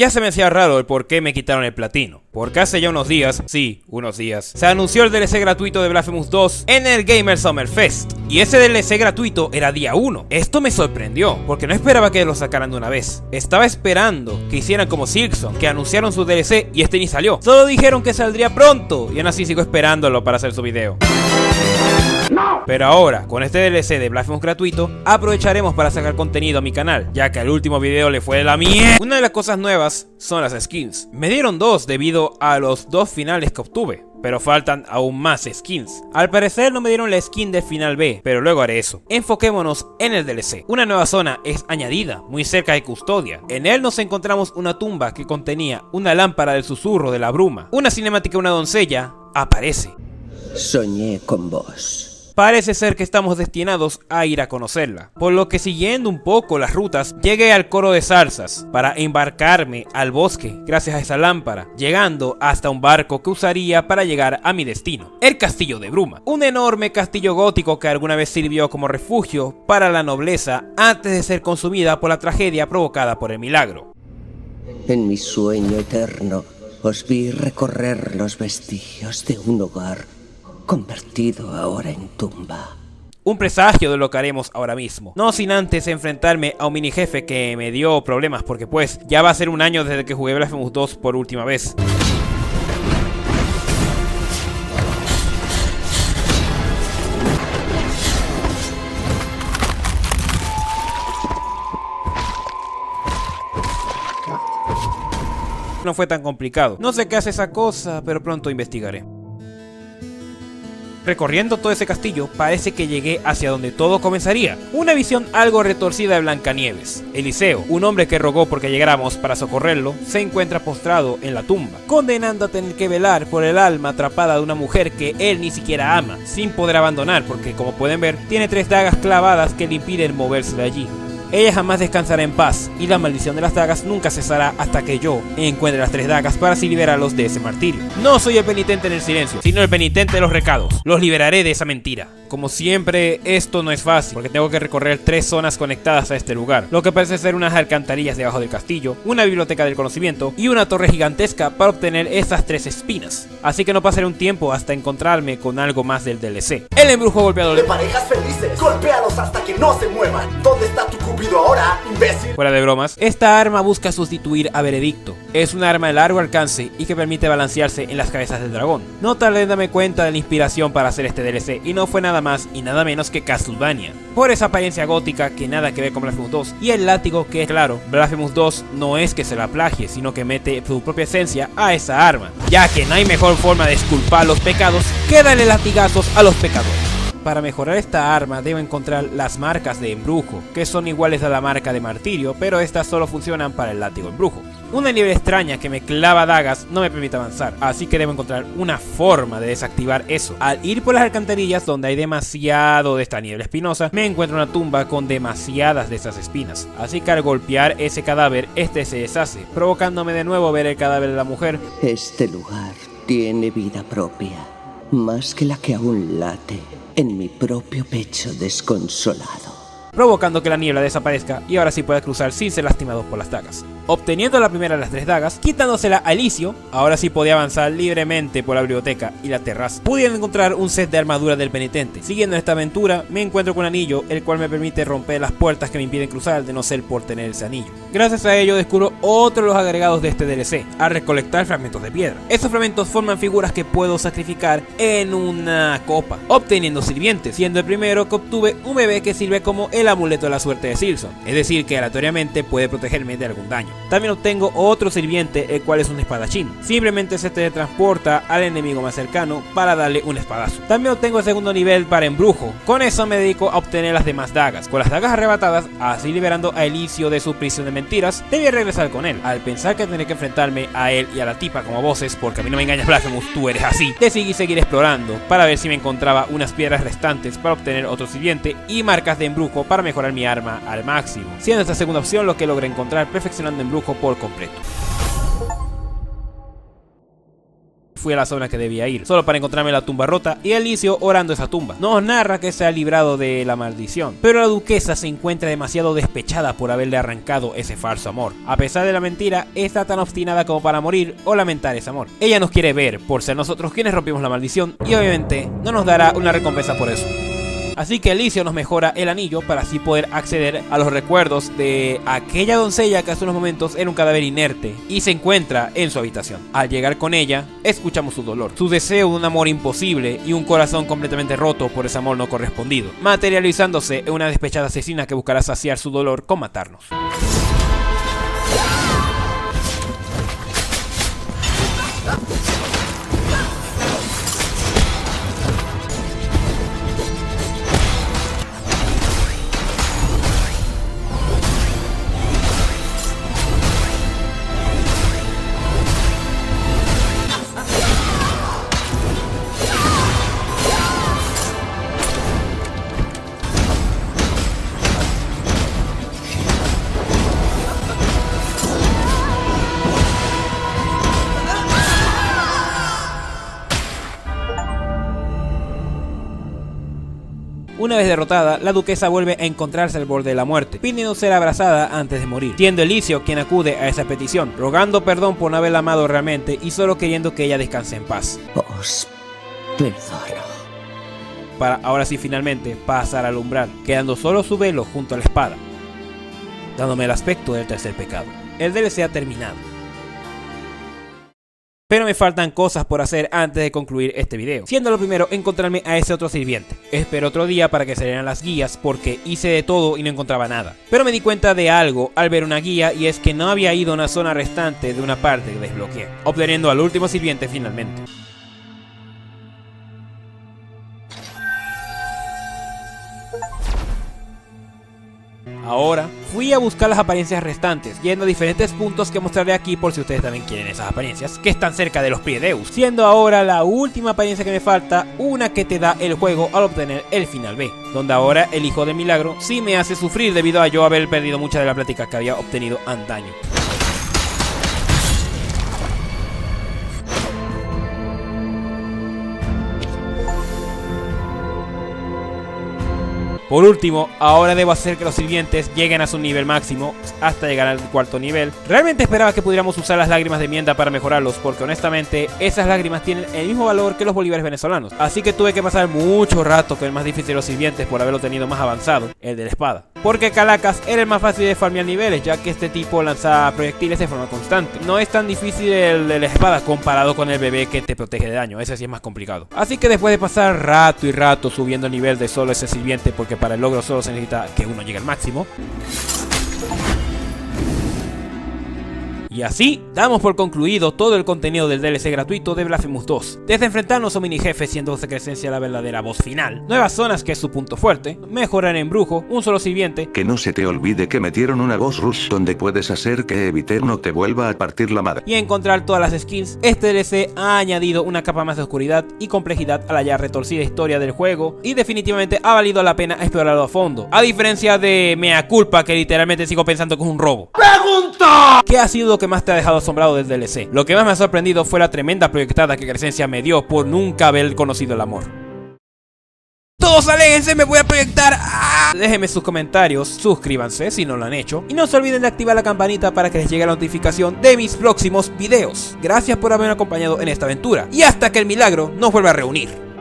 Ya se me hacía raro el por qué me quitaron el platino, porque hace ya unos días, sí, unos días, se anunció el DLC gratuito de Blasphemous 2 en el Gamer Summer Fest, y ese DLC gratuito era día 1. Esto me sorprendió, porque no esperaba que lo sacaran de una vez. Estaba esperando que hicieran como Silksong, que anunciaron su DLC y este ni salió. Solo dijeron que saldría pronto, y aún así sigo esperándolo para hacer su video. Pero ahora, con este DLC de Blasphemous gratuito, aprovecharemos para sacar contenido a mi canal, ya que al último video le fue de la mierda. Una de las cosas nuevas son las skins. Me dieron 2 debido a los 2 finales que obtuve, pero faltan aún más skins. Al parecer no me dieron la skin de final B, pero luego haré eso. Enfoquémonos en el DLC. Una nueva zona es añadida, muy cerca de Custodia. En él nos encontramos una tumba que contenía una lámpara del susurro de la bruma. Una cinemática de una doncella aparece. Soñé con vos. Parece ser que estamos destinados a ir a conocerla, por lo que siguiendo un poco las rutas, llegué al coro de zarzas para embarcarme al bosque gracias a esa lámpara, llegando hasta un barco que usaría para llegar a mi destino, el Castillo de Bruma, un enorme castillo gótico que alguna vez sirvió como refugio para la nobleza antes de ser consumida por la tragedia provocada por el milagro. En mi sueño eterno os vi recorrer los vestigios de un hogar convertido ahora en tumba. Un presagio de lo que haremos ahora mismo, no sin antes enfrentarme a un mini jefe que me dio problemas porque pues ya va a ser un año desde que jugué Blasphemous 2 por última vez. No fue tan complicado, no sé qué hace esa cosa, pero pronto investigaré. Recorriendo todo ese castillo, parece que llegué hacia donde todo comenzaría. Una visión algo retorcida de Blancanieves. Eliseo, un hombre que rogó porque llegáramos para socorrerlo, se encuentra postrado en la tumba, condenando a tener que velar por el alma atrapada de una mujer que él ni siquiera ama, sin poder abandonar porque, como pueden ver, tiene 3 dagas clavadas que le impiden moverse de allí. Ella jamás descansará en paz, y la maldición de las dagas nunca cesará hasta que yo encuentre las 3 dagas para así liberarlos de ese martirio. No soy el penitente en el silencio, sino el penitente de los recados. Los liberaré de esa mentira. Como siempre, esto no es fácil, porque tengo que recorrer 3 zonas conectadas a este lugar, lo que parece ser unas alcantarillas debajo del castillo, una biblioteca del conocimiento y una torre gigantesca para obtener esas 3 espinas. Así que no pasaré un tiempo hasta encontrarme con algo más del DLC. El embrujo golpeador de parejas felices. Golpéalos hasta que no se muevan. ¿Dónde está tu cupido ahora, imbécil? Fuera de bromas, esta arma busca sustituir a Veredicto. Es un arma de largo alcance y que permite balancearse en las cabezas del dragón. No tardé en darme cuenta de la inspiración para hacer este DLC y no fue nada más y nada menos que Castlevania, por esa apariencia gótica que nada que ver con Blasphemous 2 y el látigo que, claro, Blasphemous 2 no es que se la plagie, sino que mete su propia esencia a esa arma, ya que no hay mejor forma de exculpar los pecados que darle latigazos a los pecadores. Para mejorar esta arma debo encontrar las marcas de embrujo, que son iguales a la marca de martirio, pero estas solo funcionan para el látigo embrujo. Una niebla extraña que me clava dagas no me permite avanzar, así que debo encontrar una forma de desactivar eso. Al ir por las alcantarillas donde hay demasiado de esta niebla espinosa, me encuentro una tumba con demasiadas de esas espinas, así que al golpear ese cadáver, este se deshace, provocándome de nuevo ver el cadáver de la mujer. Este lugar tiene vida propia, más que la que aún late en mi propio pecho desconsolado, provocando que la niebla desaparezca y ahora sí pueda cruzar sin ser lastimado por las dagas. Obteniendo la primera de las 3 dagas, quitándosela a Elicio, ahora sí podía avanzar libremente por la biblioteca y la terraza, pudiendo encontrar un set de armadura del penitente. Siguiendo esta aventura, me encuentro con un anillo, el cual me permite romper las puertas que me impiden cruzar de no ser por tener ese anillo. Gracias a ello descubro otro de los agregados de este DLC, a recolectar fragmentos de piedra. Estos fragmentos forman figuras que puedo sacrificar en una copa, obteniendo sirvientes, siendo el primero que obtuve un bebé que sirve como el amuleto de la suerte de Silksong, es decir que aleatoriamente puede protegerme de algún daño. También obtengo otro sirviente, el cual es un espadachín. Simplemente se teletransporta al enemigo más cercano para darle un espadazo. También obtengo el segundo nivel para embrujo. Con eso me dedico a obtener las demás dagas. Con las dagas arrebatadas, así liberando a Elicio de su prisión de mentiras, debí regresar con él. Al pensar que tendré que enfrentarme a él y a la tipa como voces, porque a mí no me engañas Blasphemous, tú eres así, decidí seguir explorando para ver si me encontraba unas piedras restantes para obtener otro sirviente y marcas de embrujo para mejorar mi arma al máximo, siendo esta segunda opción lo que logré encontrar perfeccionando embrujo por completo. fui a la zona que debía ir, solo para encontrarme la tumba rota y Alicio orando esa tumba. Nos narra que se ha librado de la maldición, pero la duquesa se encuentra demasiado despechada por haberle arrancado ese falso amor. A pesar de la mentira, está tan obstinada como para morir o lamentar ese amor. Ella nos quiere ver por ser nosotros quienes rompimos la maldición y obviamente no nos dará una recompensa por eso. Así que Alicio nos mejora el anillo para así poder acceder a los recuerdos de aquella doncella que hace unos momentos era un cadáver inerte y se encuentra en su habitación. Al llegar con ella, escuchamos su dolor, su deseo de un amor imposible y un corazón completamente roto por ese amor no correspondido, materializándose en una despechada asesina que buscará saciar su dolor con matarnos. Una vez derrotada, la duquesa vuelve a encontrarse al borde de la muerte, pidiendo ser abrazada antes de morir, siendo Alicio quien acude a esa petición, rogando perdón por no haberla amado realmente y solo queriendo que ella descanse en paz. Os perdono. Para ahora sí finalmente pasar al umbral, quedando solo su velo junto a la espada, dándome el aspecto del tercer pecado. El DLC ha terminado. Pero me faltan cosas por hacer antes de concluir este video, siendo lo primero encontrarme a ese otro sirviente. Espero otro día para que salieran las guías porque hice de todo y no encontraba nada. Pero me di cuenta de algo al ver una guía y es que no había ido a una zona restante de una parte que desbloqueé, obteniendo al último sirviente finalmente. Ahora fui a buscar las apariencias restantes, yendo a diferentes puntos que mostraré aquí por si ustedes también quieren esas apariencias, que están cerca de los Piedeus, siendo ahora la última apariencia que me falta, una que te da el juego al obtener el final B, donde ahora el hijo del milagro sí me hace sufrir debido a yo haber perdido mucha de la plática que había obtenido antaño. Por último, ahora debo hacer que los sirvientes lleguen a su nivel máximo hasta llegar al cuarto nivel. Realmente esperaba que pudiéramos usar las lágrimas de Mienda para mejorarlos, porque honestamente esas lágrimas tienen el mismo valor que los bolívares venezolanos. Así que tuve que pasar mucho rato con el más difícil de los sirvientes por haberlo tenido más avanzado, el de la espada. Porque Calacas era el más fácil de farmear niveles, ya que este tipo lanza proyectiles de forma constante. No es tan difícil el de la espada comparado con el bebé que te protege de daño, ese sí es más complicado. Así que después de pasar rato y rato subiendo el nivel de solo ese sirviente, porque para el logro solo se necesita que uno llegue al máximo. Y así, damos por concluido todo el contenido del DLC gratuito de Blasphemous 2. Desde enfrentarnos a un mini jefe siendo esa Crescencia la verdadera voz final, nuevas zonas que es su punto fuerte, mejorar en embrujo, un solo sirviente. Que no se te olvide que metieron una boss rush donde puedes hacer que Eviterno te vuelva a partir la madre. Y encontrar todas las skins, este DLC ha añadido una capa más de oscuridad y complejidad a la ya retorcida historia del juego y definitivamente ha valido la pena explorarlo a fondo. A diferencia de Mea Culpa, que literalmente sigo pensando que es un robo. ¡Pregunta! ¿Qué ha sido lo que más te ha dejado asombrado del DLC? Lo que más me ha sorprendido fue la tremenda proyectada que Crescencia me dio por nunca haber conocido el amor. ¡Todos aléjense! ¡Me voy a proyectar! ¡Ah! Déjenme sus comentarios, suscríbanse si no lo han hecho y no se olviden de activar la campanita para que les llegue la notificación de mis próximos videos. Gracias por haberme acompañado en esta aventura y hasta que el milagro nos vuelva a reunir.